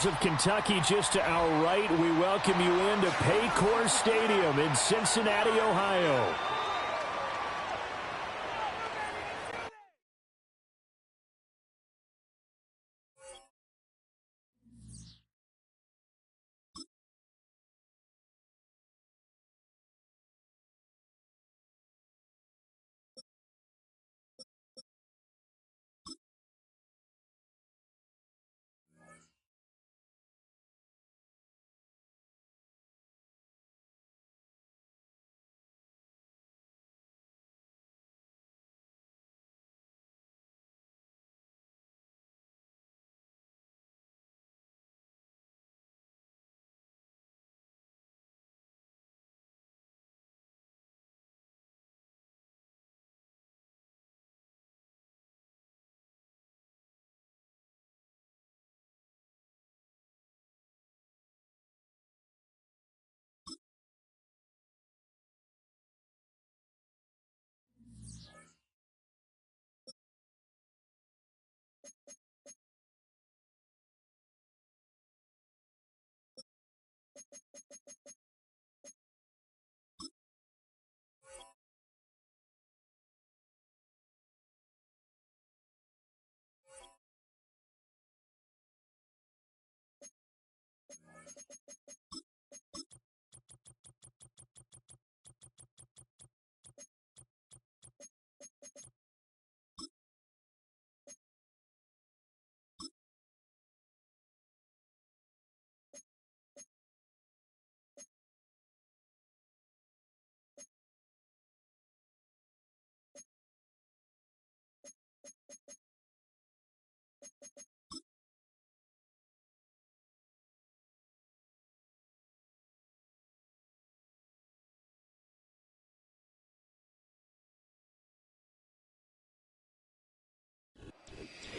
Of Kentucky just to our right, we welcome you into Paycor Stadium in Cincinnati, Ohio.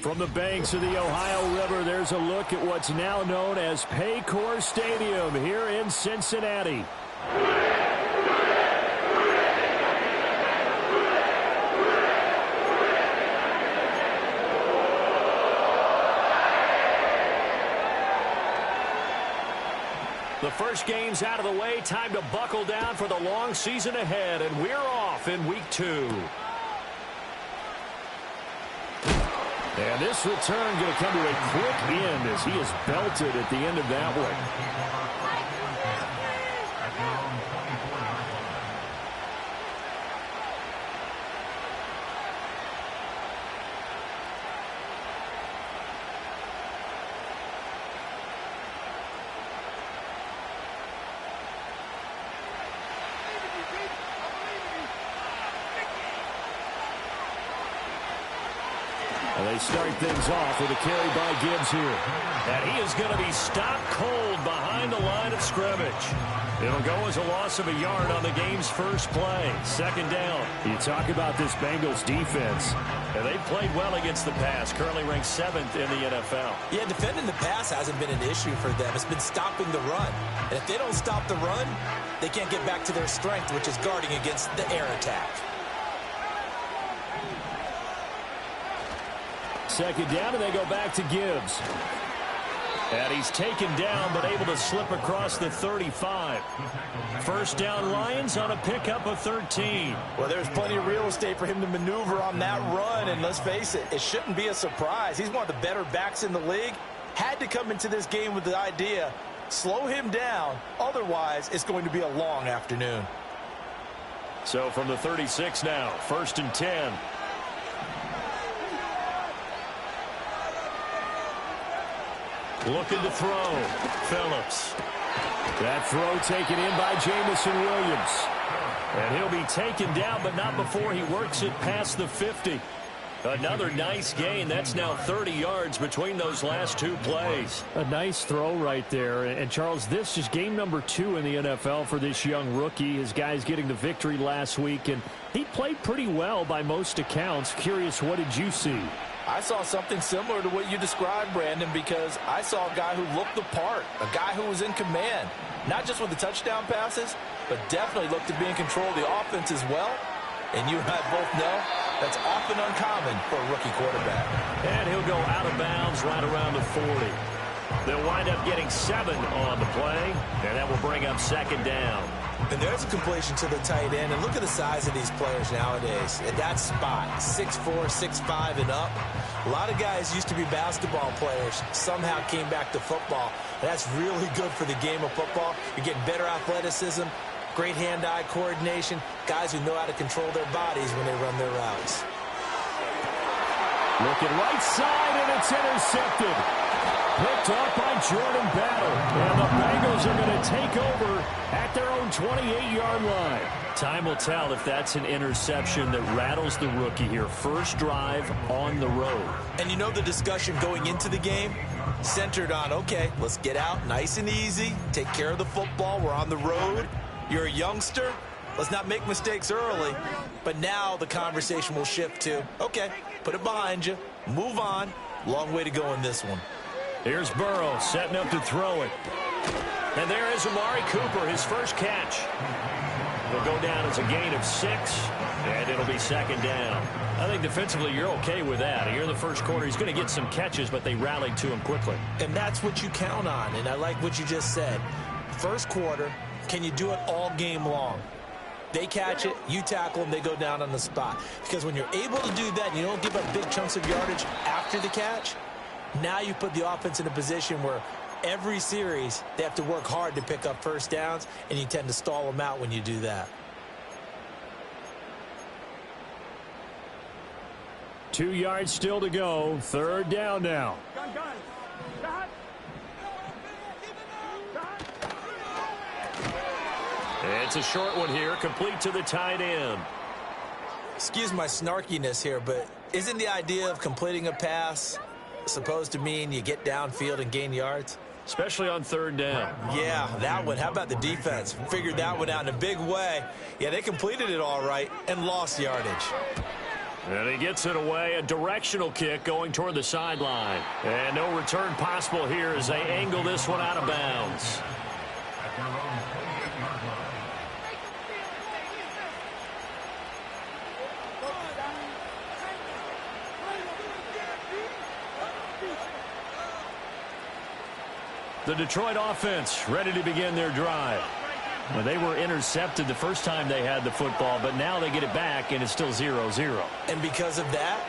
From the banks of the Ohio River, there's a look at what's now known as Paycor Stadium here in Cincinnati. The first game's out of the way. Time to buckle down for the long season ahead, and we're off in week 2. And this return going to come to a quick end as he is belted at the end of that one. They start things off with a carry by Gibbs here. And he is going to be stopped cold behind the line of scrimmage. It'll go as a loss of a yard on the game's first play. Second down. You talk about this Bengals defense. And they've played well against the pass, currently ranked 7th in the NFL. Yeah, defending the pass hasn't been an issue for them. It's been stopping the run. And if they don't stop the run, they can't get back to their strength, which is guarding against the air attack. Second down, and they go back to Gibbs. And he's taken down, but able to slip across the 35. First down, Lions on a pickup of 13. Well, there's plenty of real estate for him to maneuver on that run, and let's face it, it shouldn't be a surprise. He's one of the better backs in the league. Had to come into this game with the idea, slow him down, otherwise it's going to be a long afternoon. So from the 36 now, 1st and 10. Looking to throw. Phillips. That throw taken in by Jamison Williams. And he'll be taken down, but not before he works it past the 50. Another nice gain. That's now 30 yards between those last two plays. A nice throw right there. And Charles, this is game number 2 in the NFL for this young rookie. His guys getting the victory last week, and he played pretty well by most accounts. Curious, what did you see? I saw something similar to what you described, Brandon, because I saw a guy who looked the part, a guy who was in command, not just with the touchdown passes, but definitely looked to be in control of the offense as well. And you and I both know that's often uncommon for a rookie quarterback. And he'll go out of bounds right around the 40. They'll wind up getting 7 on the play, and that will bring up 2nd down. And there's a completion to the tight end. And look at the size of these players nowadays. At that spot, 6'4", 6'5", and up. A lot of guys used to be basketball players, somehow came back to football. That's really good for the game of football. You're getting better athleticism, great hand-eye coordination, guys who know how to control their bodies when they run their routes. Looking right side, and it's intercepted. Picked off by Jordan Battle. And the Bengals are going to take over at their own 28-yard line. Time will tell if that's an interception that rattles the rookie here. First drive on the road. And you know the discussion going into the game? Centered on, okay, let's get out nice and easy. Take care of the football. We're on the road. You're a youngster. Let's not make mistakes early. But now the conversation will shift to, okay, put it behind you. Move on. Long way to go in this one. Here's Burrow setting up to throw it. And there is Amari Cooper, his first catch. He'll go down as a gain of 6, and it'll be 2nd down. I think defensively you're okay with that. Here in the first quarter, he's going to get some catches, but they rallied to him quickly. And that's what you count on, and I like what you just said. First quarter, can you do it all game long? They catch it, you tackle them, they go down on the spot. Because when you're able to do that and you don't give up big chunks of yardage after the catch, now you put the offense in a position where every series they have to work hard to pick up first downs, and you tend to stall them out when you do that. 2 yards still to go. 3rd down now. It's a short one here, complete to the tight end. Excuse my snarkiness here, but isn't the idea of completing a pass supposed to mean you get downfield and gain yards? Especially on 3rd down. Yeah, that one. How about the defense? Figured that one out in a big way. Yeah, they completed it all right and lost yardage. And he gets it away, a directional kick going toward the sideline. And no return possible here as they angle this one out of bounds. The Detroit offense ready to begin their drive. Well, they were intercepted the first time they had the football, but now they get it back, and it's still 0-0. And because of that,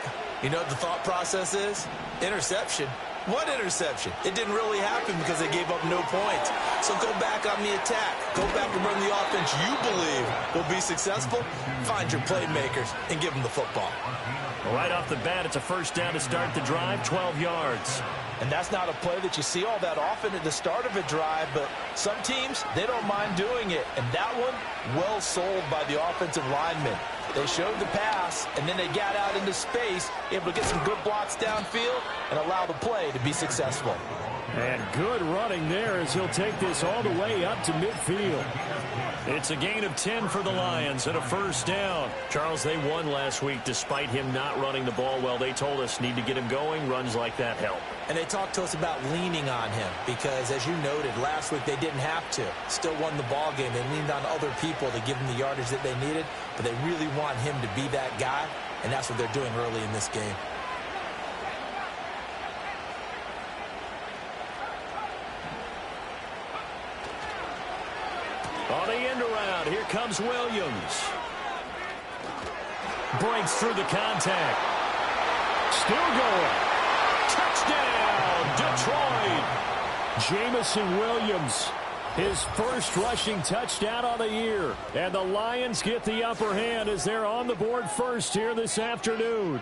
you know what the thought process is? Interception. What interception? It didn't really happen because they gave up no points. So go back on the attack. Go back and run the offense you believe will be successful. Find your playmakers and give them the football. Well, right off the bat, it's a first down to start the drive, 12 yards. And that's not a play that you see all that often at the start of a drive, but some teams, they don't mind doing it. And that one, well sold by the offensive linemen. They showed the pass, and then they got out into space, able to get some good blocks downfield and allow the play to be successful. And good running there as he'll take this all the way up to midfield. It's a gain of 10 for the Lions and a first down. Charles, they won last week despite him not running the ball well. They told us need to get him going. Runs like that help. And they talked to us about leaning on him because, as you noted, last week they didn't have to. Still won the ball game. They leaned on other people to give them the yardage that they needed, but they really want him to be that guy, and that's what they're doing early in this game. On the end around, here comes Williams. Breaks through the contact. Still going. Touchdown, Detroit. Jamison Williams, his first rushing touchdown of the year. And the Lions get the upper hand as they're on the board first here this afternoon.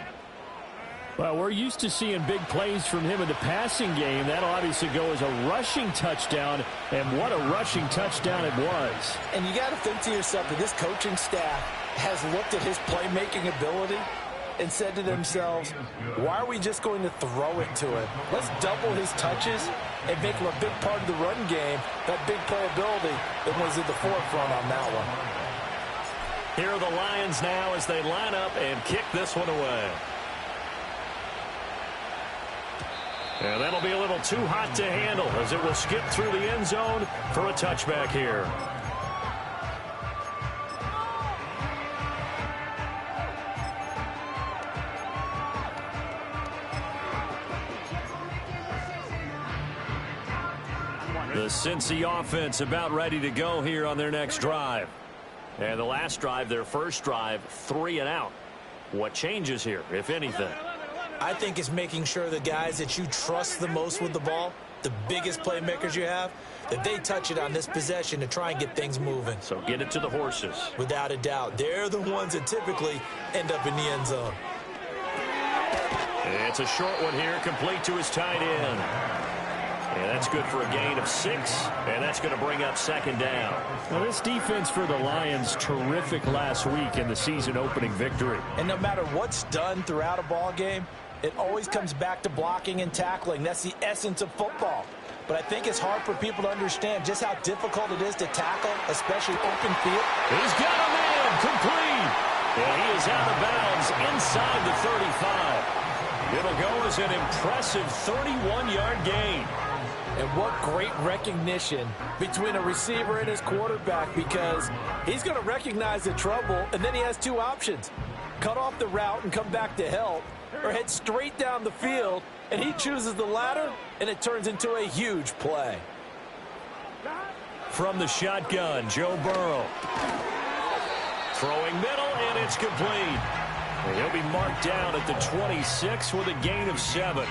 Well, we're used to seeing big plays from him in the passing game. That'll obviously go as a rushing touchdown, and what a rushing touchdown it was. And you got to think to yourself that this coaching staff has looked at his playmaking ability and said to themselves, why are we just going to throw it to him? Let's double his touches and make him a big part of the run game. That big playability that was at the forefront on that one. Here are the Lions now as they line up and kick this one away. And that'll be a little too hot to handle as it will skip through the end zone for a touchback here. The Cincy offense about ready to go here on their next drive. And the last drive, their first drive, 3 and out. What changes here, if anything? I think it's making sure the guys that you trust the most with the ball, the biggest playmakers you have, that they touch it on this possession to try and get things moving. So get it to the horses. Without a doubt. They're the ones that typically end up in the end zone. It's a short one here, complete to his tight end. And that's good for a gain of 6, and that's going to bring up second down. Well, this defense for the Lions, terrific last week in the season opening victory. And no matter what's done throughout a ball game, it always comes back to blocking and tackling. That's the essence of football. But I think it's hard for people to understand just how difficult it is to tackle, especially open field. He's got a man, complete. And he is out of bounds inside the 35. It'll go as an impressive 31-yard gain. And what great recognition between a receiver and his quarterback, because he's going to recognize the trouble, and then he has 2 options. Cut off the route and come back to help, or head straight down the field, and he chooses the latter, and it turns into a huge play. From the shotgun, Joe Burrow. Throwing middle, and it's complete. And he'll be marked down at the 26 with a gain of 7.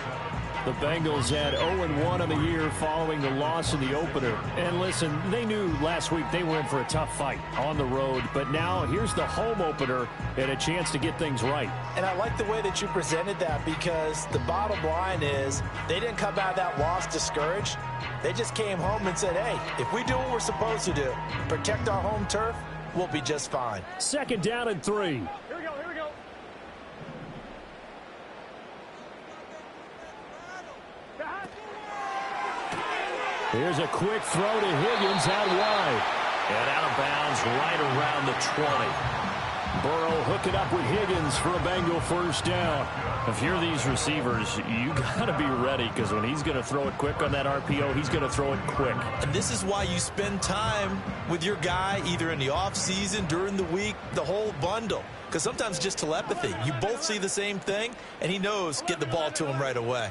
The Bengals had 0-1 on the year following the loss in the opener. And listen, they knew last week they were in for a tough fight on the road. But now here's the home opener and a chance to get things right. And I like the way that you presented that, because the bottom line is they didn't come out of that loss discouraged. They just came home and said, hey, if we do what we're supposed to do, protect our home turf, we'll be just fine. Second down and 3. Here's a quick throw to Higgins out wide. And out of bounds right around the 20. Burrow hooking up with Higgins for a Bengal first down. If you're these receivers, you got to be ready, because when he's going to throw it quick on that RPO, he's going to throw it quick. And this is why you spend time with your guy either in the offseason, during the week, the whole bundle. Because sometimes just telepathy. You both see the same thing, and he knows get the ball to him right away.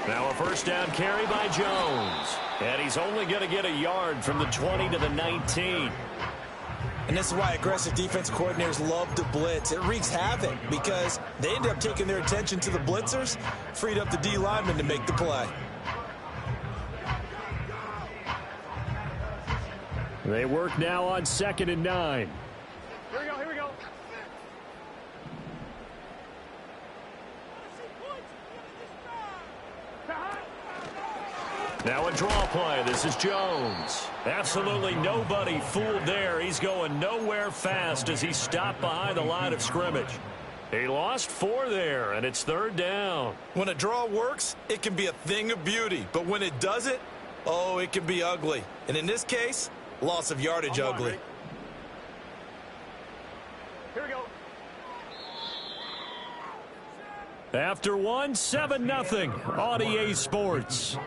Now a first down carry by Jones. And he's only going to get a yard from the 20 to the 19. And this is why aggressive defense coordinators love to blitz. It wreaks havoc because they end up taking their attention to the blitzers, freed up the D lineman to make the play. They work now on 2nd and 9. Here we go. Now a draw play. This is Jones. Absolutely nobody fooled there. He's going nowhere fast as he stopped behind the line of scrimmage. He lost 4 there, and it's 3rd down. When a draw works, it can be a thing of beauty. But when it doesn't, oh, it can be ugly. And in this case, loss of yardage ugly. Here we go. After 1, 7-0 on EA Sports.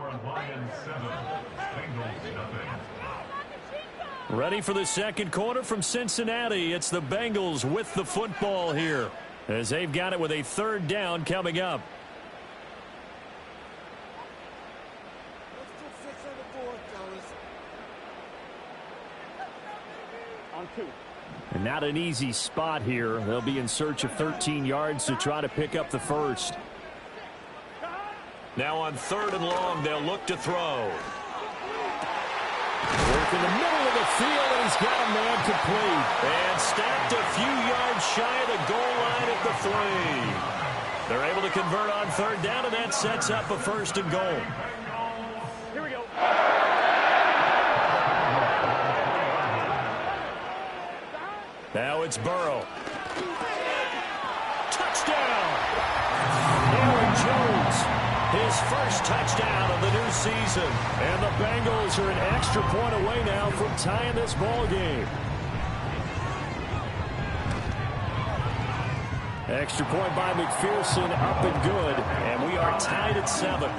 Ready for the second quarter from Cincinnati. It's the Bengals with the football here, as they've got it with a 3rd down coming up. On 2. And not an easy spot here. They'll be in search of 13 yards to try to pick up the first. Now on 3rd and long, they'll look to throw. Work in the middle of the field, and he's got a man complete. And stacked a few yards shy of the goal line at the 3. They're able to convert on 3rd down, and that sets up a 1st and goal. Here we go. Now it's Burrow. Touchdown! Aaron Jones, his first touchdown of the new season. And the Bengals are an extra point away now from tying this ball game. Extra point by McPherson, up and good. And we are tied at 7.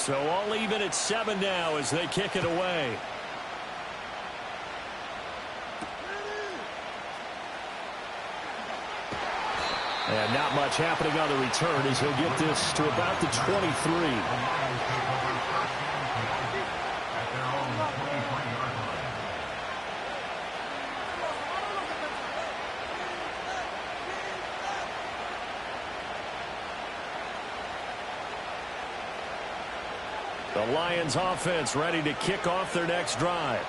So all even at 7 now as they kick it away. And not much happening on the return as he'll get this to about the 23. The Lions offense ready to kick off their next drive.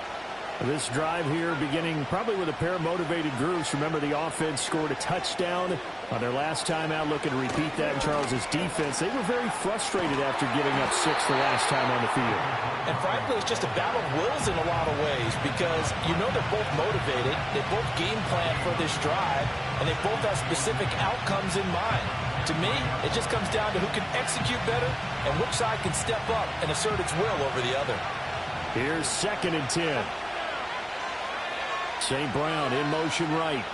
This drive here beginning probably with a pair of motivated groups. Remember, the offense scored a touchdown on their last time out, looking to repeat that in Charles's defense. They were very frustrated after giving up 6 the last time on the field. And frankly, it's just a battle of wills in a lot of ways because you know they're both motivated. They both game plan for this drive, and they both have specific outcomes in mind. To me, it just comes down to who can execute better and which side can step up and assert its will over the other. Here's 2nd and 10. St. Brown in motion right.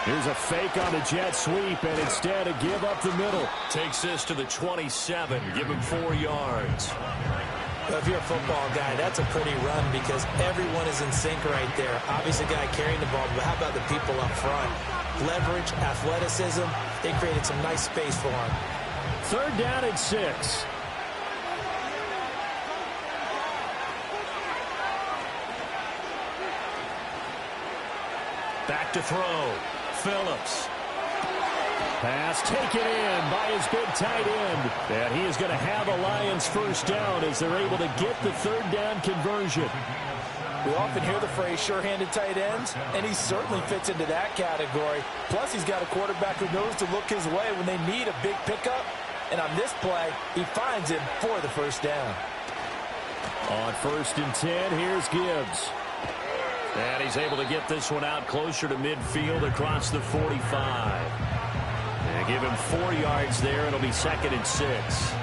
Here's a fake on the jet sweep, and instead a give up the middle. Takes this to the 27, give him 4 yards. Well, if you're a football guy, that's a pretty run because everyone is in sync right there. Obviously, the guy carrying the ball, but how about the people up front? Leverage, athleticism, they created some nice space for him. 3rd down and 6. Back to throw. Phillips. Pass taken in by his big tight end. And he is going to have a Lions first down as they're able to get the 3rd down conversion. We often hear the phrase sure-handed tight ends, and he certainly fits into that category. Plus, he's got a quarterback who knows to look his way when they need a big pickup. And on this play, he finds him for the first down. On 1st and 10, here's Gibbs. And he's able to get this one out closer to midfield across the 45. And give him 4 yards there. It'll be 2nd and 6.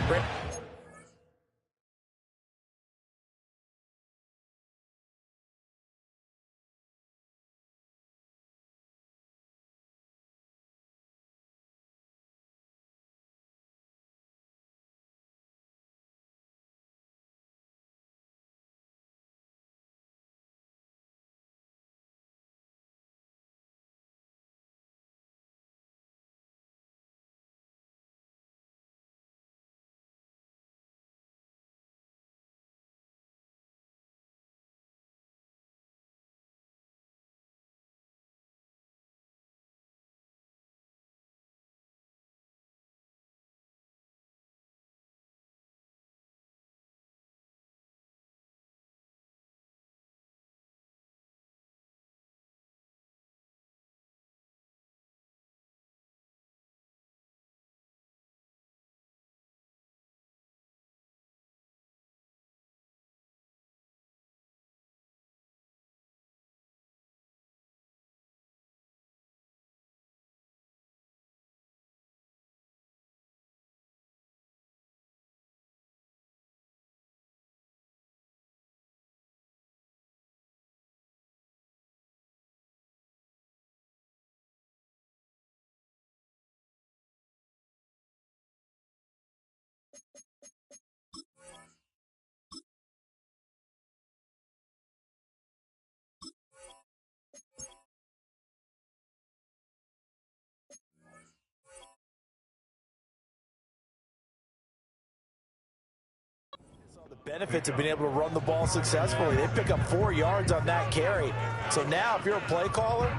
The benefits of being able to run the ball successfully. They pick up 4 yards on that carry. So now if you're a play caller,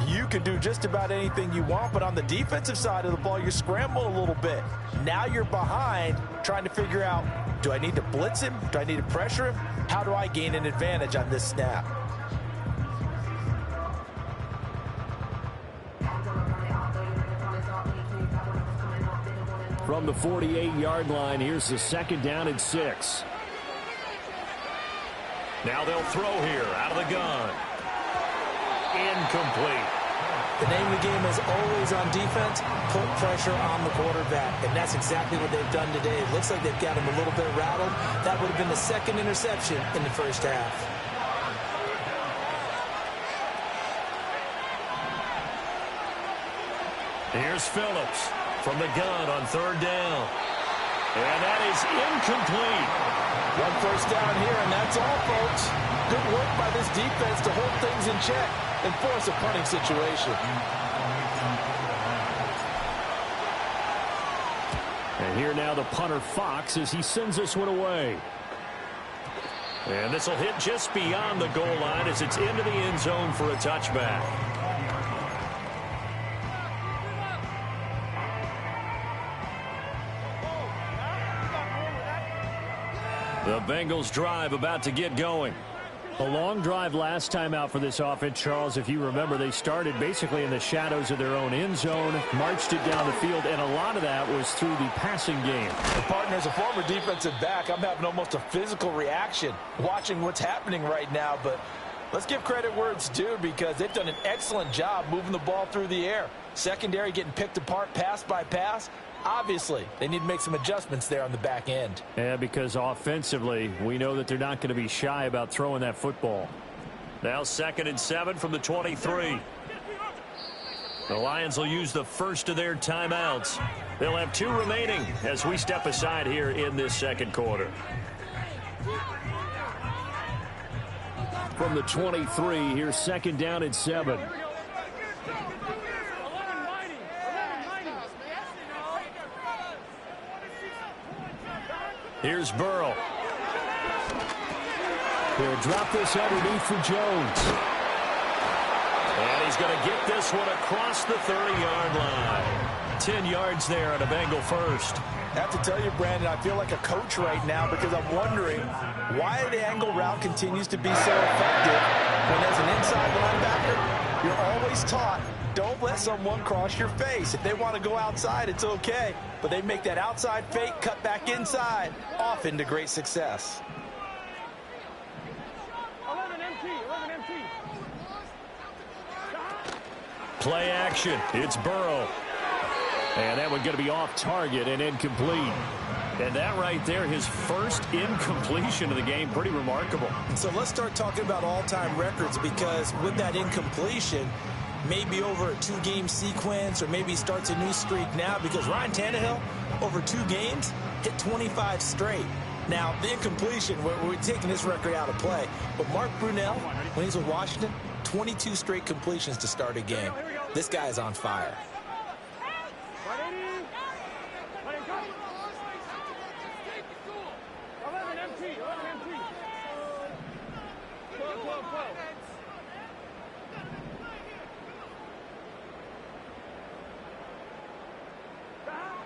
you can do just about anything you want. But on the defensive side of the ball, you're scrambling a little bit. Now you're behind trying to figure out, do I need to blitz him? Do I need to pressure him? How do I gain an advantage on this snap? From the 48-yard line, here's the 2nd down and 6. Now they'll throw here out of the gun. Incomplete. The name of the game is always on defense, put pressure on the quarterback. And that's exactly what they've done today. It looks like they've got him a little bit rattled. That would have been the 2nd interception in the first half. Here's Phillips from the gun on 3rd down. And that is incomplete. One first down here, and that's all, folks. Good work by this defense to hold things in check and force a punting situation. And here now the punter Fox as he sends this one away. And this will hit just beyond the goal line as it's into the end zone for a touchback. The Bengals drive about to get going. A long drive last time out for this offense, Charles. If you remember, they started basically in the shadows of their own end zone, marched it down the field, and a lot of that was through the passing game. Partner, as a former defensive back, I'm having almost a physical reaction watching what's happening right now. But let's give credit where it's due because they've done an excellent job moving the ball through the air. Secondary getting picked apart pass by pass. Obviously, they need to make some adjustments there on the back end. Yeah, because offensively, we know that they're not going to be shy about throwing that football. Now 2nd and 7 from the 23. The Lions will use the first of their timeouts. They'll have 2 remaining as we step aside here in this second quarter. From the 23, here's 2nd down and 7. Here's Burrow. He'll drop this underneath for Jones. And he's going to get this one across the 30-yard line. 10 yards there on a Bengal first. I have to tell you, Brandon, I feel like a coach right now because I'm wondering why the angle route continues to be so effective when as an inside linebacker, you're always taught, don't let someone cross your face. If they want to go outside, it's okay. But they make that outside fake, cut back inside, off into great success. 11 MT. Play action. It's Burrow. And that one going to be off target and incomplete. And that right there, his first incompletion of the game, pretty remarkable. So let's start talking about all-time records because with that incompletion, maybe over a 2-game sequence or maybe starts a new streak now because Ryan Tannehill, over 2 games, hit 25 straight. Now, the incompletion, we're taking this record out of play. But Mark Brunell, when he's with Washington, 22 straight completions to start a game. This guy is on fire. 11 MT. 12.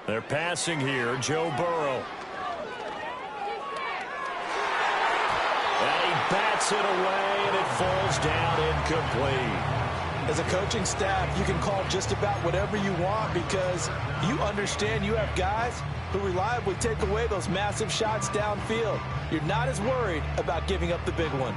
They're passing here. Joe Burrow. And he bats it away, and it falls down incomplete. As a coaching staff, you can call just about whatever you want because you understand you have guys who reliably take away those massive shots downfield. You're not as worried about giving up the big one.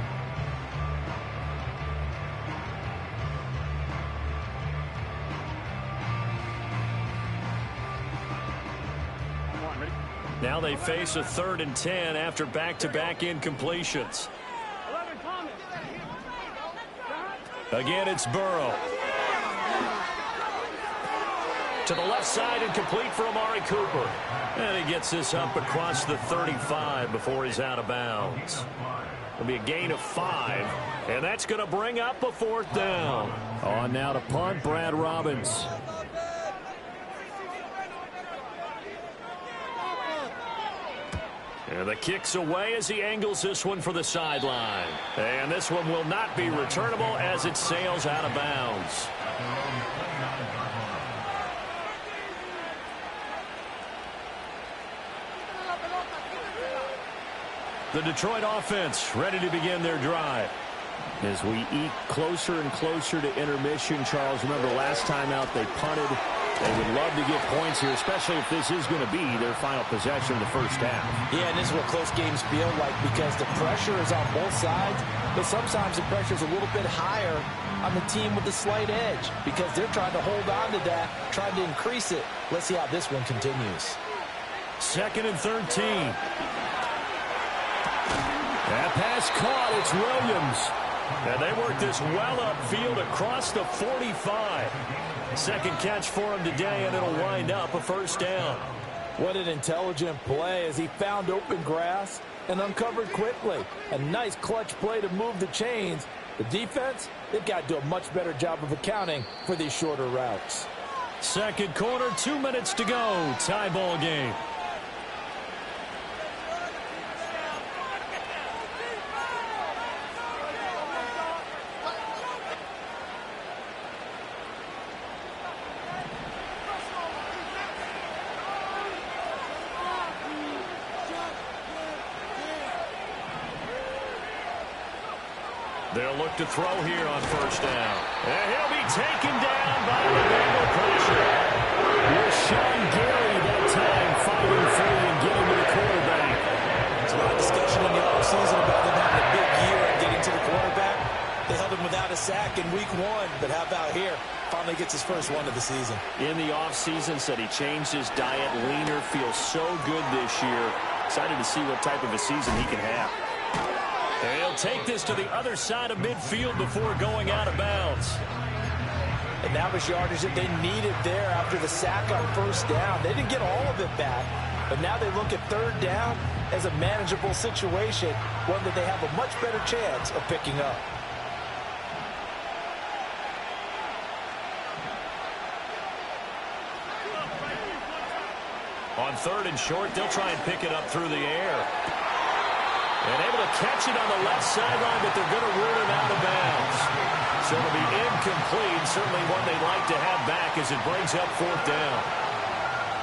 Now they face a 3rd and 10 after back-to-back incompletions. Again, it's Burrow. To the left side and complete for Amari Cooper. And he gets this up across the 35 before he's out of bounds. It'll be a gain of 5, and that's going to bring up a 4th down. On now to punt, Brad Robbins. And the kick's away as he angles this one for the sideline. And this one will not be returnable as it sails out of bounds. The Detroit offense ready to begin their drive. As we eat closer and closer to intermission, Charles, remember last time out they punted. They would love to get points here, especially if this is going to be their final possession of the first half. Yeah, and this is what close games feel like because the pressure is on both sides, but sometimes the pressure is a little bit higher on the team with the slight edge because they're trying to hold on to that, trying to increase it. Let's see how this one continues. 2nd and 13. That pass caught. It's Williams. And they work this well upfield across the 45. Second catch for him today, and it'll wind up a 1st down. What an intelligent play as he found open grass and uncovered quickly. A nice clutch play to move the chains. The defense, they've got to do a much better job of accounting for these shorter routes. Second quarter, 2 minutes to go. Tie ball game. They'll look to throw here on first down. And he'll be taken down by the Bengal pressure. Sean Gary that time fighting free and getting to the quarterback. There's a lot of discussion in the offseason about them having a big year and getting to the quarterback. They held him without a sack in week 1, but how about here? Finally gets his first one of the season. In the offseason, said he changed his diet, leaner, feels so good this year. Excited to see what type of a season he can have. And he'll take this to the other side of midfield before going out of bounds. And that was yardage that they needed there after the sack on first down. They didn't get all of it back, but now they look at third down as a manageable situation, one that they have a much better chance of picking up. On third and short, they'll try and pick it up through the air. And able to catch it on the left sideline, but they're going to rule it out of bounds. So it'll be incomplete. Certainly one they'd like to have back as it brings up fourth down.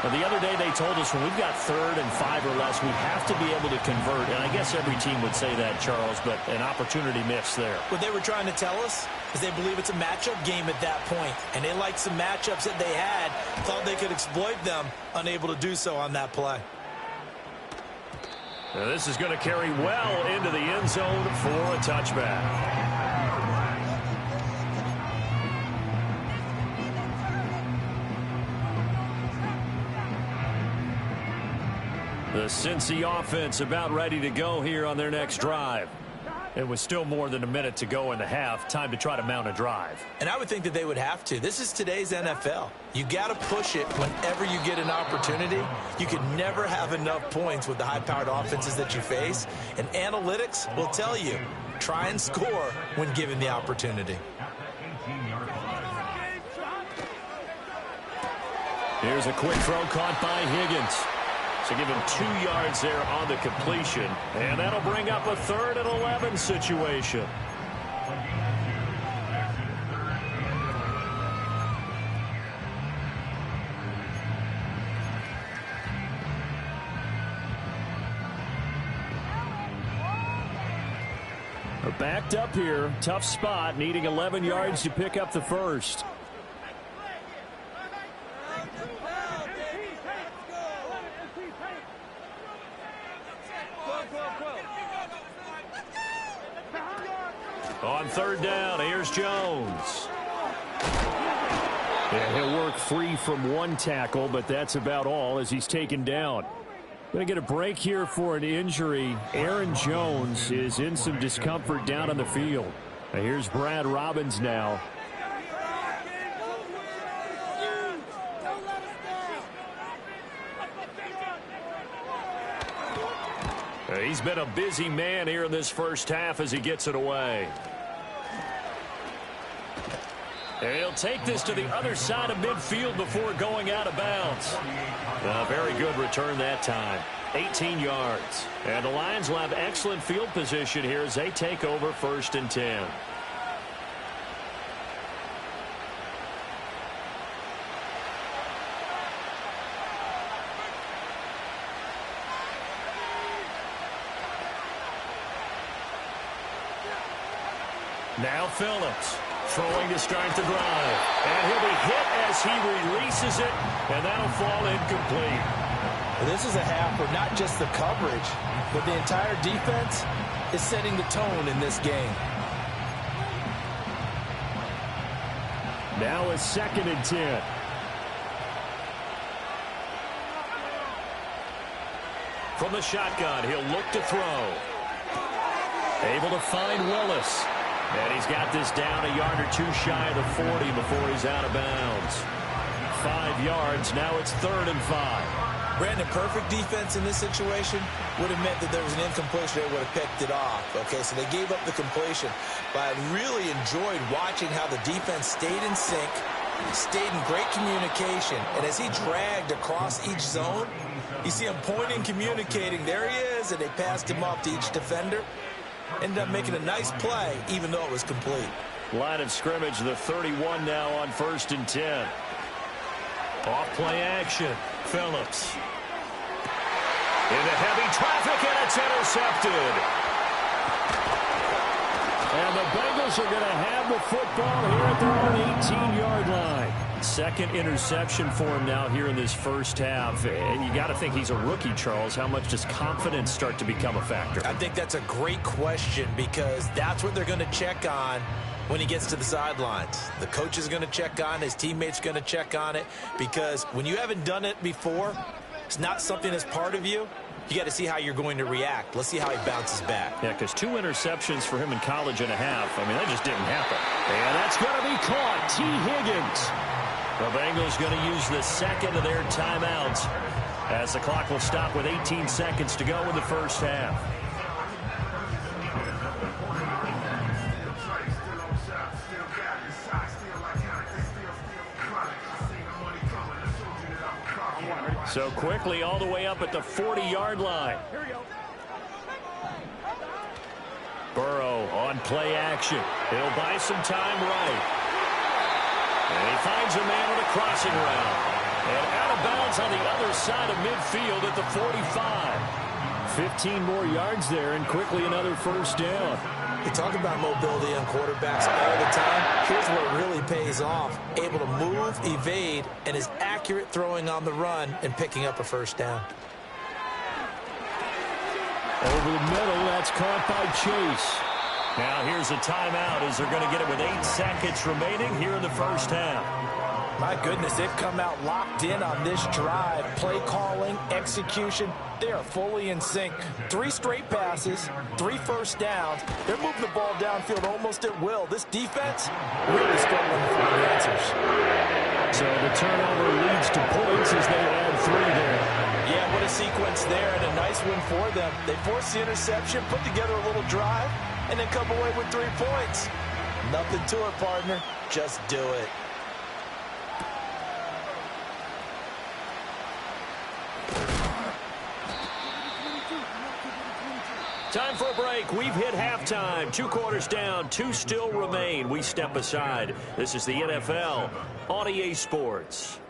Now, the other day they told us when we've got 3rd and 5 or less, we have to be able to convert. And I guess every team would say that, Charles, but an opportunity missed there. What they were trying to tell us is they believe it's a matchup game at that point, and they liked some matchups that they had, thought they could exploit them, unable to do so on that play. Now this is going to carry well into the end zone for a touchback. The Cincy offense about ready to go here on their next drive. It was still more than a minute to go in the half. Time to try to mount a drive. And I would think that they would have to. This is today's NFL. You got to push it whenever you get an opportunity. You can never have enough points with the high-powered offenses that you face. And analytics will tell you, try and score when given the opportunity. Here's a quick throw caught by Higgins. So give him 2 yards there on the completion. And that'll bring up a 3rd and 11 situation. Backed up here. Tough spot. Needing 11 yards to pick up the first. On third down, here's Jones. And he'll work free from one tackle, but that's about all as he's taken down. Going to get a break here for an injury. Aaron Jones is in some discomfort down on the field. Now here's Brad Robbins now. He's been a busy man here in this first half as he gets it away. And he'll take this to the other side of midfield before going out of bounds. A very good return that time. 18 yards. And the Lions will have excellent field position here as they take over 1st and 10. Now Phillips throwing to start the drive. And he'll be hit as he releases it, and that'll fall incomplete. This is a half where not just the coverage, but the entire defense is setting the tone in this game. Now a 2nd and 10. From the shotgun, he'll look to throw. Able to find Willis. And he's got this down a yard or 2 shy of the 40 before he's out of bounds. 5 yards. Now it's 3rd and 5. Brandon, perfect defense in this situation would have meant that there was an incompletion. They would have picked it off. Okay, so they gave up the completion. But I really enjoyed watching how the defense stayed in sync, stayed in great communication. And as he dragged across each zone, you see him pointing, communicating. There he is, and they passed him off to each defender. Ended up making a nice play, even though it was complete. Line of scrimmage, the 31 now on 1st and 10. Off play action. Phillips. Into heavy traffic, and it's intercepted. And the Bengals are going to have the football here at their own 18-yard line. Second interception for him now here in this first half. And you got to think he's a rookie, Charles. How much does confidence start to become a factor? I think that's a great question because that's what they're going to check on when he gets to the sidelines. The coach is going to check on, his teammates going to check on it, because when you haven't done it before, it's not something that's part of you. You got to see how you're going to react. Let's see how he bounces back. Yeah, because 2 interceptions for him in college and a half. I mean, that just didn't happen. And that's going to be caught. T. Higgins. The Bengals going to use the second of their timeouts as the clock will stop with 18 seconds to go in the first half. So quickly all the way up at the 40-yard line. Burrow on play action. He'll buy some time right. And he finds a man on a crossing route. And out of bounds on the other side of midfield at the 45. 15 more yards there, and quickly another first down. You talk about mobility on quarterbacks all the time. Here's where it really pays off. Able to move, evade, and is accurate throwing on the run and picking up a first down. Over the middle, that's caught by Chase. Now here's a timeout as they're going to get it with 8 seconds remaining here in the first half. My goodness, they've come out locked in on this drive. Play calling, execution, they are fully in sync. 3 straight passes, 3 first downs. They're moving the ball downfield almost at will. This defense really struggling to find answers. So the turnover leads to points as they add 3 there. Yeah, what a sequence there, and a nice win for them. They forced the interception, put together a little drive, and then come away with 3 points. Nothing to it, partner. Just do it. Time for a break. We've hit halftime. 2 quarters down. 2 still remain. We step aside. This is the NFL on EA Sports.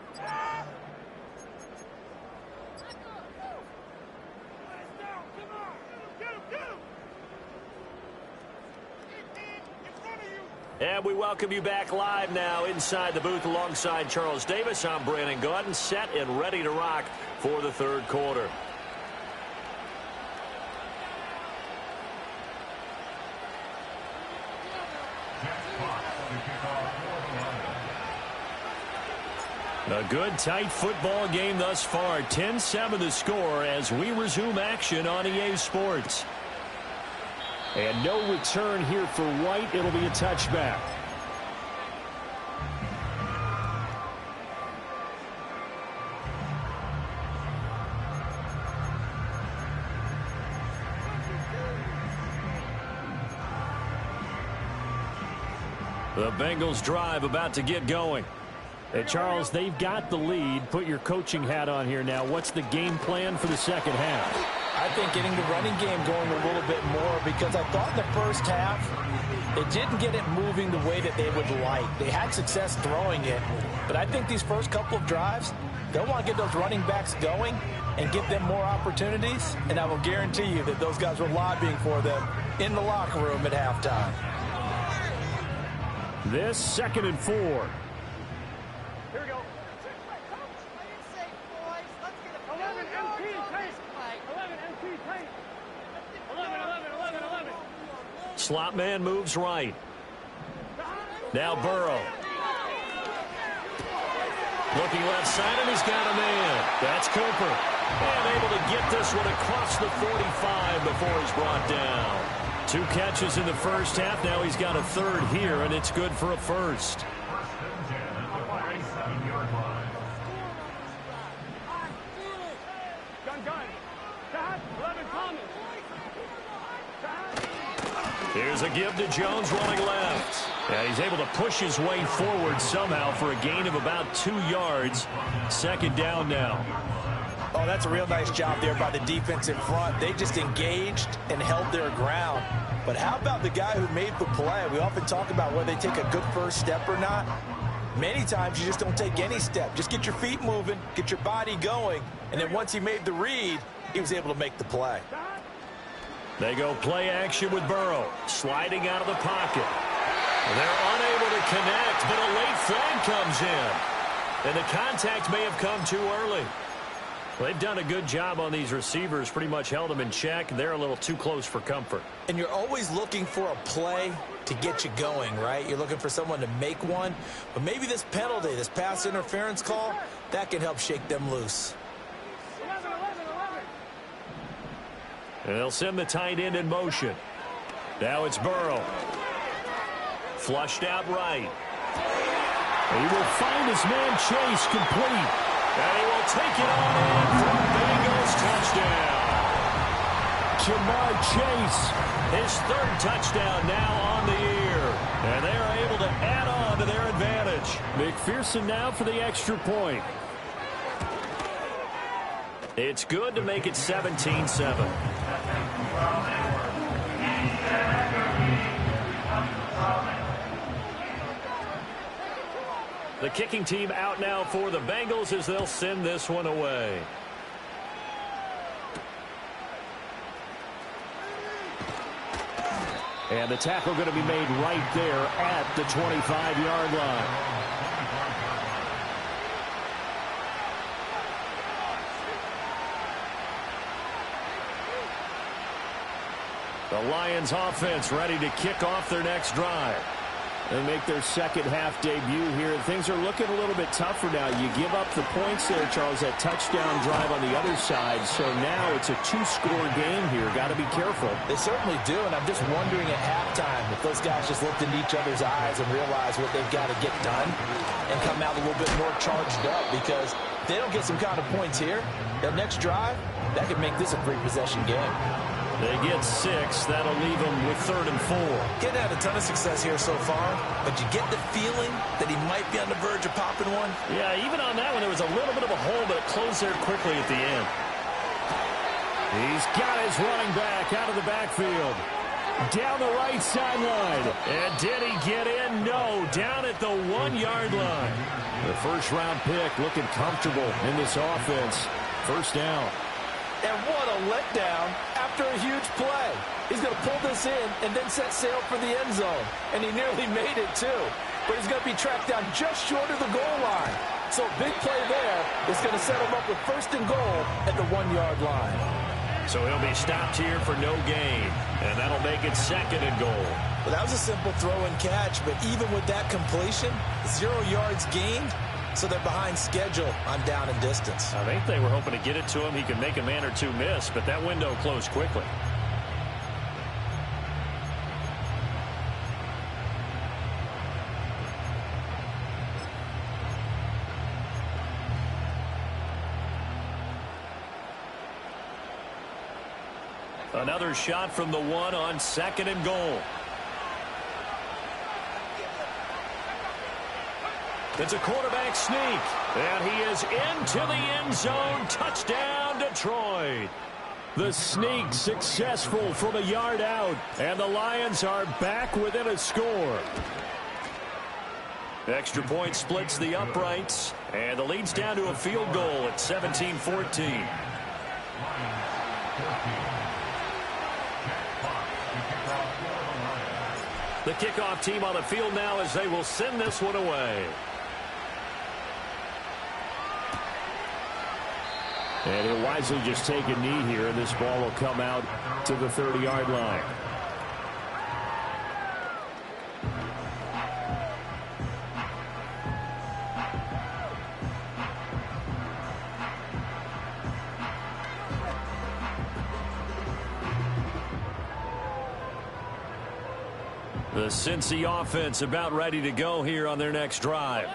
And we welcome you back live now inside the booth alongside Charles Davis. I'm Brandon Gaudin, set and ready to rock for the third quarter. A good, tight football game thus far. 10-7 the score as we resume action on EA Sports. And no return here for White. It'll be a touchback. The Bengals drive about to get going. Hey, Charles, they've got the lead. Put your coaching hat on here now. What's the game plan for the second half? I think getting the running game going a little bit more, because I thought in the first half they didn't get it moving the way that they would like. They had success throwing it, but I think these first couple of drives, they'll want to get those running backs going and give them more opportunities, and I will guarantee you that those guys were lobbying for them in the locker room at halftime. This 2nd and 4. Here we go. 11 MT tight. 11 MT tight. 11. Slot man moves right. Now Burrow. Looking left side, and he's got a man. That's Cooper. And able to get this one across the 45 before he's brought down. 2 catches in the first half. Now he's got a 3rd here, and it's good for a first. Here's a give to Jones running left. Yeah, he's able to push his way forward somehow for a gain of about 2 yards. Second down now. Oh, that's a real nice job there by the defense in front. They just engaged and held their ground. But how about the guy who made the play? We often talk about whether they take a good first step or not. Many times you just don't take any step. Just get your feet moving, get your body going, and then once he made the read, he was able to make the play. They go play action with Burrow, sliding out of the pocket. They're unable to connect, but a late flag comes in. And the contact may have come too early. They've done a good job on these receivers, pretty much held them in check. They're a little too close for comfort. And you're always looking for a play to get you going, right? You're looking for someone to make one. But maybe this penalty, this pass interference call, that can help shake them loose. 11. And they'll send the tight end in motion. Now it's Burrow. Flushed out right. He will find his man Chase complete. And he will take it on in for a Bengals touchdown. Jamar Chase. His third touchdown now on the year. And they are able to add on to their advantage. McPherson now for the extra point. It's good to make it 17-7. The kicking team out now for the Bengals as they'll send this one away. And the tackle going to be made right there at the 25-yard line. The Lions offense ready to kick off their next drive. They make their second half debut here. Things are looking a little bit tougher now. You give up the points there, Charles, that touchdown drive on the other side. So now it's a 2-score game here. Got to be careful. They certainly do, and I'm just wondering at halftime if those guys just looked into each other's eyes and realized what they've got to get done and come out a little bit more charged up, because if they don't get some kind of points here, that next drive, that could make this a 3-possession game. They get 6. That'll leave them with 3rd and 4. Getting had a ton of success here so far, but you get the feeling that he might be on the verge of popping one. Yeah, even on that one, there was a little bit of a hole, but it closed there quickly at the end. He's got his running back out of the backfield. Down the right sideline. And did he get in? No, down at the 1-yard line. The first-round pick looking comfortable in this offense. First down. And what a letdown after a huge play. He's going to pull this in and then set sail for the end zone. And he nearly made it, too. But he's going to be tracked down just short of the goal line. So a big play there is going to set him up with 1st and goal at the 1-yard line. So he'll be stopped here for no gain. And that'll make it 2nd and goal. Well, that was a simple throw and catch. But even with that completion, 0 yards gained. So they're behind schedule on down and distance. I think they were hoping to get it to him. He could make a man or two miss, but that window closed quickly. Another shot from the 1 on 2nd and goal. It's a quarterback sneak, and he is into the end zone. Touchdown, Detroit. The sneak successful from a yard out, and the Lions are back within a score. Extra point splits the uprights, and the lead's down to a field goal at 17-14. The kickoff team on the field now as they will send this one away. And he'll wisely just take a knee here, and this ball will come out to the 30-yard line. The Cincy offense about ready to go here on their next drive.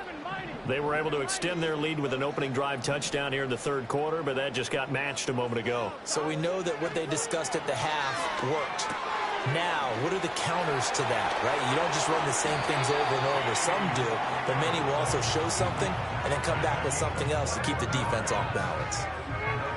They were able to extend their lead with an opening drive touchdown here in the 3rd quarter, but that just got matched a moment ago. So we know that what they discussed at the half worked. Now, what are the counters to that, right? You don't just run the same things over and over. Some do, but many will also show something and then come back with something else to keep the defense off balance.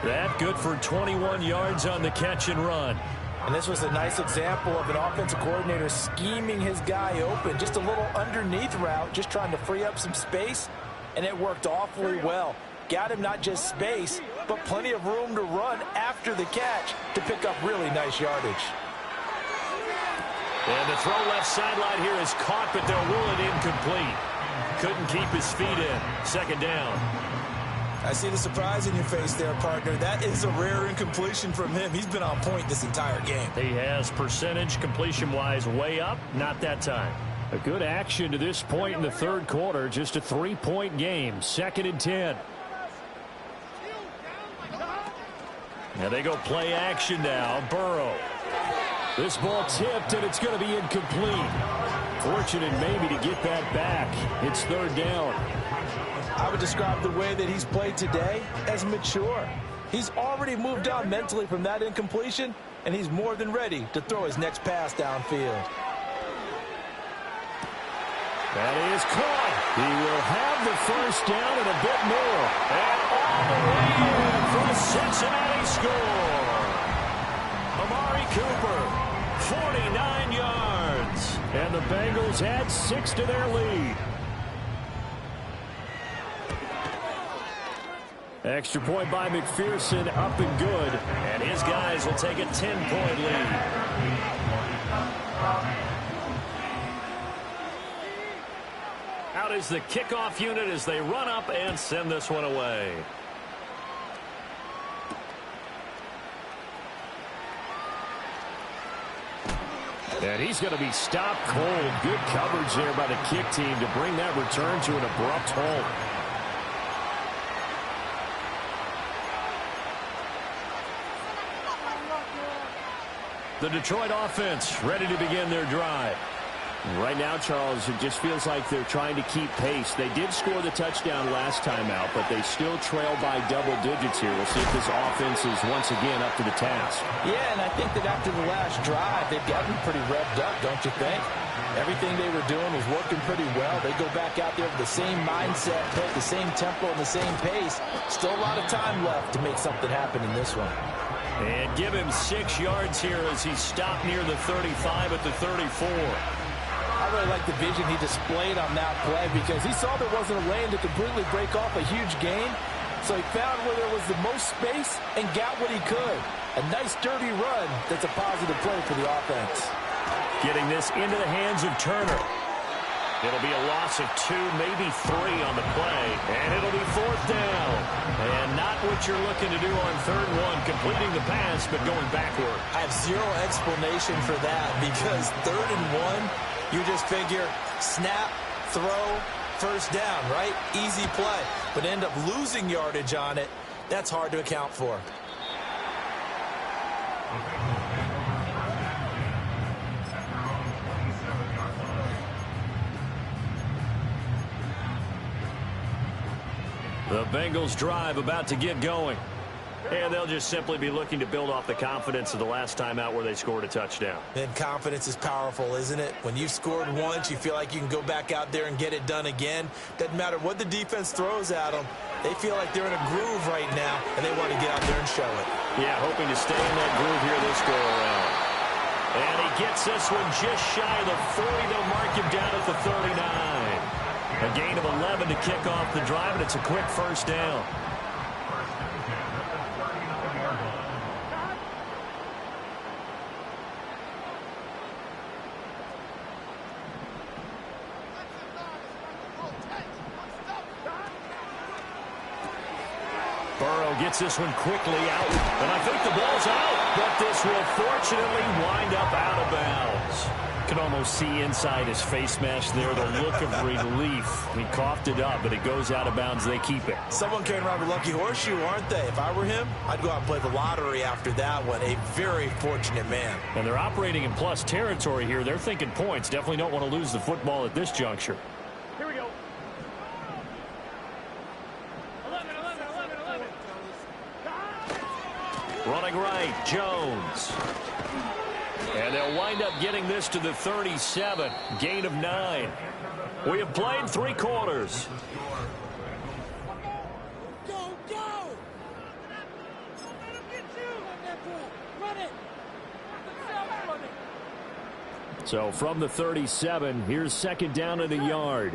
That good for 21 yards on the catch and run. And this was a nice example of an offensive coordinator scheming his guy open. Just a little underneath route, just trying to free up some space, and it worked awfully well. Got him not just space, but plenty of room to run after the catch to pick up really nice yardage. And the throw left sideline here is caught, but they'll rule it incomplete. Couldn't keep his feet in. Second down. I see the surprise in your face there, partner. That is a rare incompletion from him. He's been on point this entire game. He has percentage completion-wise way up. Not that time. A good action to this point in the third quarter. Just a 3-point game. 2nd and 10. Now they go play action now. Burrow. This ball tipped, and it's going to be incomplete. Fortunate maybe to get that back. It's 3rd down. I would describe the way that he's played today as mature. He's already moved on mentally from that incompletion, and he's more than ready to throw his next pass downfield. That is caught. He will have the first down and a bit more. And all the way in for the Cincinnati score. Amari Cooper, 49 yards. And the Bengals add 6 to their lead. Extra point by McPherson, up and good. And his guys will take a 10-point lead. Out is the kickoff unit as they run up and send this one away. And he's going to be stopped cold. Good coverage there by the kick team to bring that return to an abrupt halt. The Detroit offense ready to begin their drive. Right now, Charles, it just feels like they're trying to keep pace. They did score the touchdown last time out, but they still trail by double digits here. We'll see if this offense is once again up to the task. Yeah, and I think that after the last drive, they've gotten pretty revved up, don't you think? Everything they were doing was working pretty well. They go back out there with the same mindset, play at the same tempo and the same pace. Still a lot of time left to make something happen in this one. And give him 6 yards here as he stopped near the 35 at the 34. I really like the vision he displayed on that play because he saw there wasn't a lane to completely break off a huge gain. So he found where there was the most space and got what he could. A nice dirty run that's a positive play for the offense. Getting this into the hands of Turner. It'll be a loss of 2, maybe 3 on the play. And it'll be 4th down. And not what you're looking to do on 3rd and 1, completing the pass, but going backward. I have zero explanation for that because 3rd and 1, you just figure snap, throw, first down, right? Easy play. But end up losing yardage on it. That's hard to account for. The Bengals drive about to get going. And they'll just simply be looking to build off the confidence of the last time out where they scored a touchdown. And confidence is powerful, isn't it? When you've scored once, you feel like you can go back out there and get it done again. Doesn't matter what the defense throws at them. They feel like they're in a groove right now, and they want to get out there and show it. Yeah, hoping to stay in that groove here this go-around. And he gets this one just shy of the 40. They'll mark him down at the 39. A gain of 11 to kick off the drive, and it's a quick first down. Burrow gets this one quickly out, and I think the ball's out, but this will fortunately wind up out of bounds. Can almost see inside his face mask there, the look of relief. He coughed it up, but it goes out of bounds. They keep it. Someone carrying around a lucky horseshoe, aren't they? If I were him, I'd go out and play the lottery after that one. A very fortunate man. And they're operating in plus territory here. They're thinking points. Definitely don't want to lose the football at this juncture. Here we go. 11. Running right, Jones. And they'll They'll wind up getting this to the 37. Gain of 9. We have played 3 quarters. So from the 37, here's second down and a yard.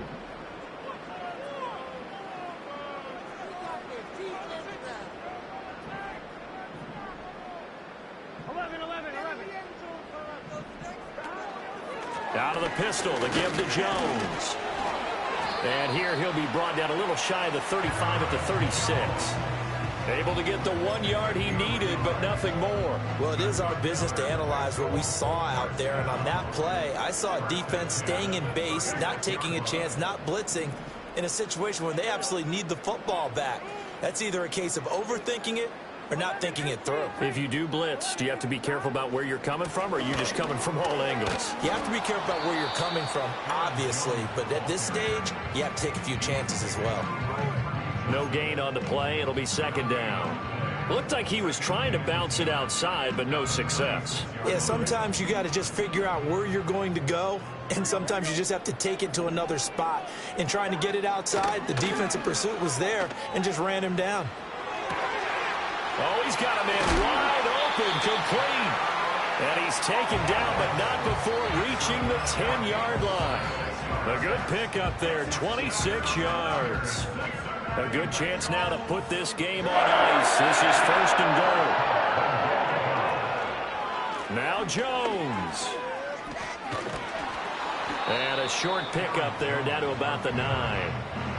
Out of the pistol to give to Jones. And here he'll be brought down a little shy of the 35 at the 36. Able to get the 1 yard he needed, but nothing more. Well, it is our business to analyze what we saw out there. And on that play, I saw a defense staying in base, not taking a chance, not blitzing in a situation where they absolutely need the football back. That's either a case of overthinking it or not thinking it through. If you do blitz, do you have to be careful about where you're coming from, or are you just coming from all angles? You have to be careful about where you're coming from, obviously. But at this stage, you have to take a few chances as well. No gain on the play. It'll be second down. Looked like he was trying to bounce it outside, but no success. Yeah, sometimes you got to just figure out where you're going to go, and sometimes you just have to take it to another spot. In trying to get it outside, the defensive pursuit was there and just ran him down. Oh, he's got a man wide open, complete. And he's taken down, but not before reaching the 10-yard line. A good pickup there, 26 yards. A good chance now to put this game on ice. This is first and goal. Now Jones. And a short pickup there down to about the 9.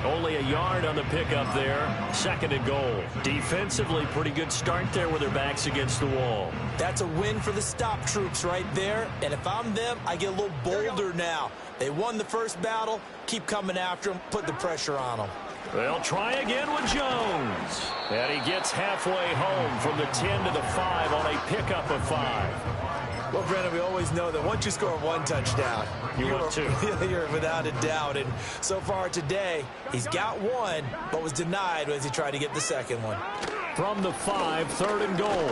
Only a yard on the pickup there. Second and goal. Defensively, pretty good start there with their backs against the wall. That's a win for the stop troops right there. And if I'm them, I get a little bolder now. They won the first battle. Keep coming after them. Put the pressure on them. They'll try again with Jones. And he gets halfway home from the 10 to the 5 on a pickup of 5. Well, Brennan, we always know that once you score 1 touchdown, you're without a doubt. And so far today, he's got 1, but was denied as he tried to get the second one. From the 5, third and goal.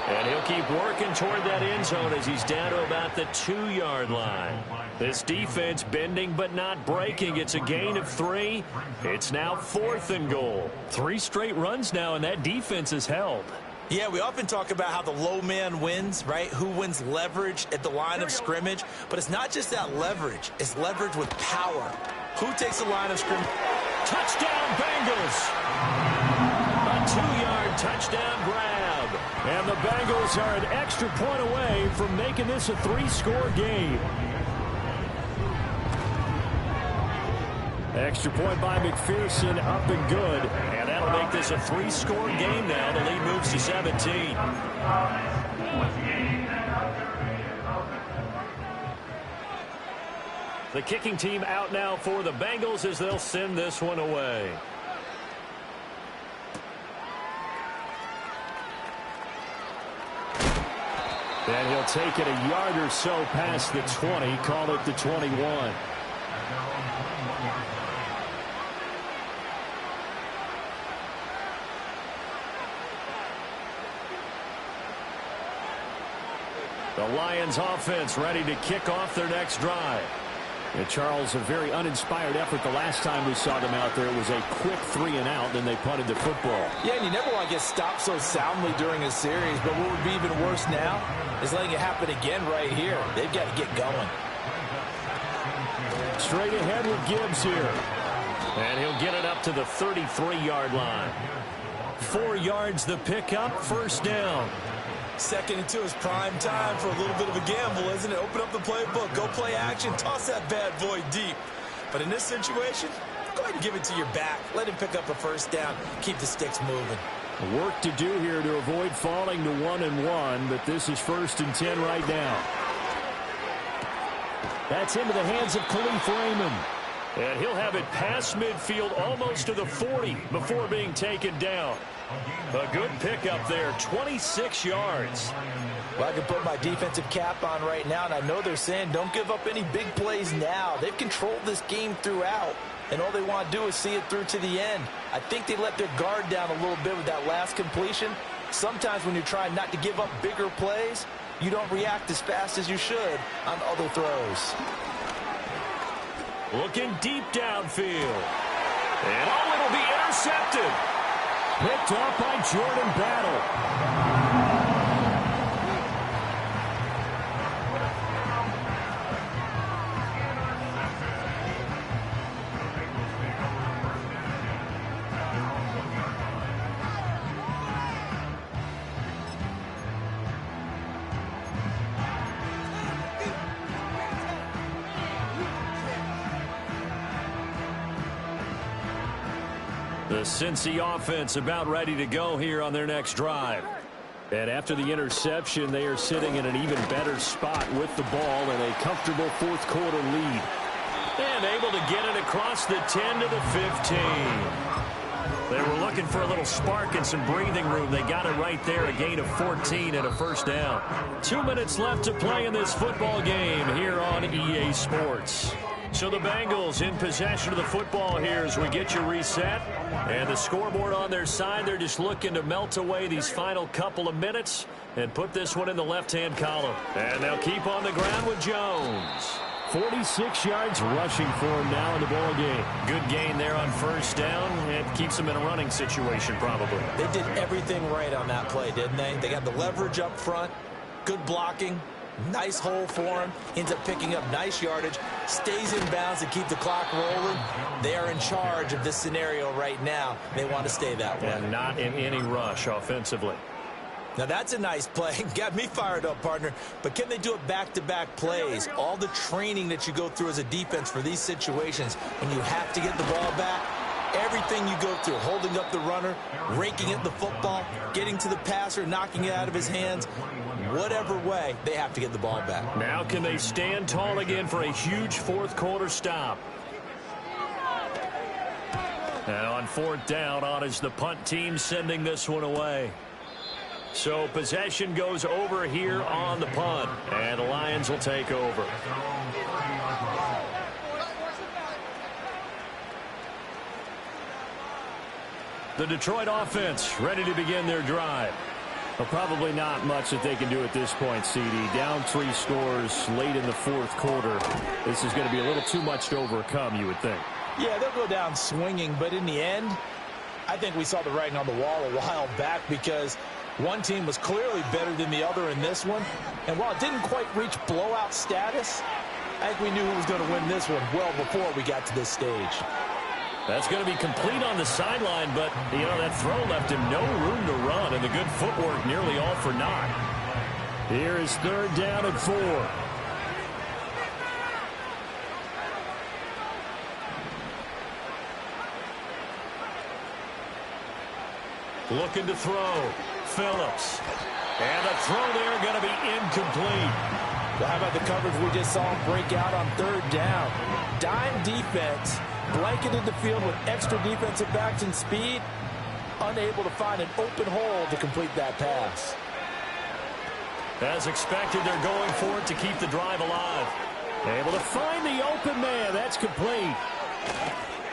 And he'll keep working toward that end zone as he's down to about the 2-yard line. This defense bending but not breaking. It's a gain of 3. It's now 4th and goal. 3 straight runs now, and that defense is held. Yeah, we often talk about how the low man wins, right? Who wins leverage at the line of scrimmage. But it's not just that leverage. It's leverage with power. Who takes the line of scrimmage? Touchdown, Bengals! A 2-yard touchdown grab. And the Bengals are an extra point away from making this a 3-score game. Extra point by McPherson, up and good. And that'll make this a 3-score game now. The lead moves to 17. The kicking team out now for the Bengals as they'll send this one away. And he'll take it a yard or so past the 20, call it the 21. The Lions offense ready to kick off their next drive. And Charles, a very uninspired effort the last time we saw them out there. It was a quick 3-and-out, then they punted the football. Yeah, and you never want to get stopped so soundly during a series, but what would be even worse now is letting it happen again right here. They've got to get going. Straight ahead with Gibbs here. And he'll get it up to the 33-yard line. 4 yards the pickup, first down. 2nd and 2 is prime time for a little bit of a gamble, isn't it? Open up the playbook, go play action, toss that bad boy deep. But in this situation, go ahead and give it to your back. Let him pick up a first down. Keep the sticks moving. Work to do here to avoid falling to 1-1, but this is 1st and 10 right now. That's into the hands of Khalif Raymond. And he'll have it past midfield almost to the 40 before being taken down. A good pickup there, 26 yards. Well, I can put my defensive cap on right now, and I know they're saying don't give up any big plays now. They've controlled this game throughout, and all they want to do is see it through to the end. I think they let their guard down a little bit with that last completion. Sometimes when you're trying not to give up bigger plays, you don't react as fast as you should on other throws. Looking deep downfield. And it'll be intercepted. Picked off by Jordan Battle. The Cincy offense about ready to go here on their next drive. And after the interception, they are sitting in an even better spot with the ball and a comfortable fourth quarter lead. And able to get it across the 10 to the 15. They were looking for a little spark and some breathing room. They got it right there, a gain of 14 and a first down. 2 minutes left to play in this football game here on EA Sports. So the Bengals in possession of the football here as we get you reset. And the scoreboard on their side, they're just looking to melt away these final couple of minutes and put this one in the left-hand column. And they'll keep on the ground with Jones. 46 yards rushing for him now in the ball game. Good gain there on first down. It keeps them in a running situation probably. They did everything right on that play, didn't they? They got the leverage up front, good blocking, nice hole for him, ends up picking up nice yardage, stays in bounds to keep the clock rolling. They are in charge of this scenario right now. They want to stay that way. And not in any rush offensively. Now that's a nice play. Got me fired up, partner. But can they do it back-to-back plays? All the training that you go through as a defense for these situations, when you have to get the ball back, everything you go through, holding up the runner, raking at the football, getting to the passer, knocking it out of his hands, whatever way, they have to get the ball back. Now can they stand tall again for a huge fourth quarter stop? And on fourth down, on is the punt team sending this one away. So possession goes over here on the punt, and the Lions will take over. The Detroit offense ready to begin their drive. Well, probably not much that they can do at this point, CD. Down 3 scores late in the fourth quarter. This is going to be a little too much to overcome, you would think. Yeah, they'll go down swinging, but in the end, I think we saw the writing on the wall a while back because one team was clearly better than the other in this one. And while it didn't quite reach blowout status, I think we knew who was going to win this one well before we got to this stage. That's going to be complete on the sideline, but, you know, that throw left him no room to run, and the good footwork nearly all for naught. Here is third down and 4. Looking to throw. Phillips. And the throw there going to be incomplete. Well, how about the coverage we just saw him break out on third down? Dime defense, blanketed the field with extra defensive backs and speed, unable to find an open hole to complete that pass. As expected, they're going for it to keep the drive alive. Able to find the open man. That's complete.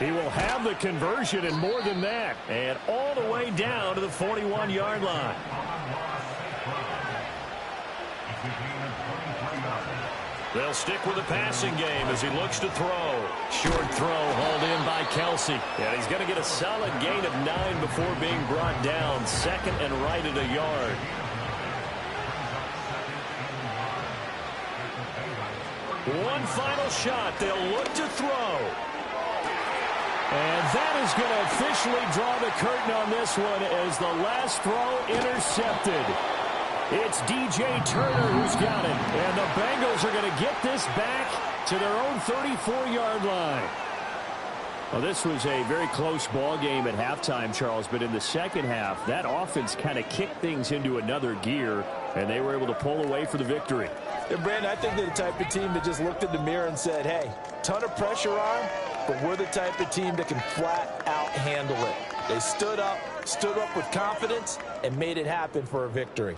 He will have the conversion and more than that. And all the way down to the 41-yard line. They'll stick with the passing game as he looks to throw. Short throw hauled in by Kelsey. And he's going to get a solid gain of 9 before being brought down. Second and right at a yard. One final shot. They'll look to throw. And that is going to officially draw the curtain on this one as the last throw intercepted. It's DJ Turner who's got it. And the Bengals are going to get this back to their own 34-yard line. Well, this was a very close ball game at halftime, Charles, but in the second half, that offense kind of kicked things into another gear, and they were able to pull away for the victory. And Brandon, I think they're the type of team that just looked in the mirror and said, hey, ton of pressure on, but we're the type of team that can flat out handle it. They stood up with confidence, and made it happen for a victory.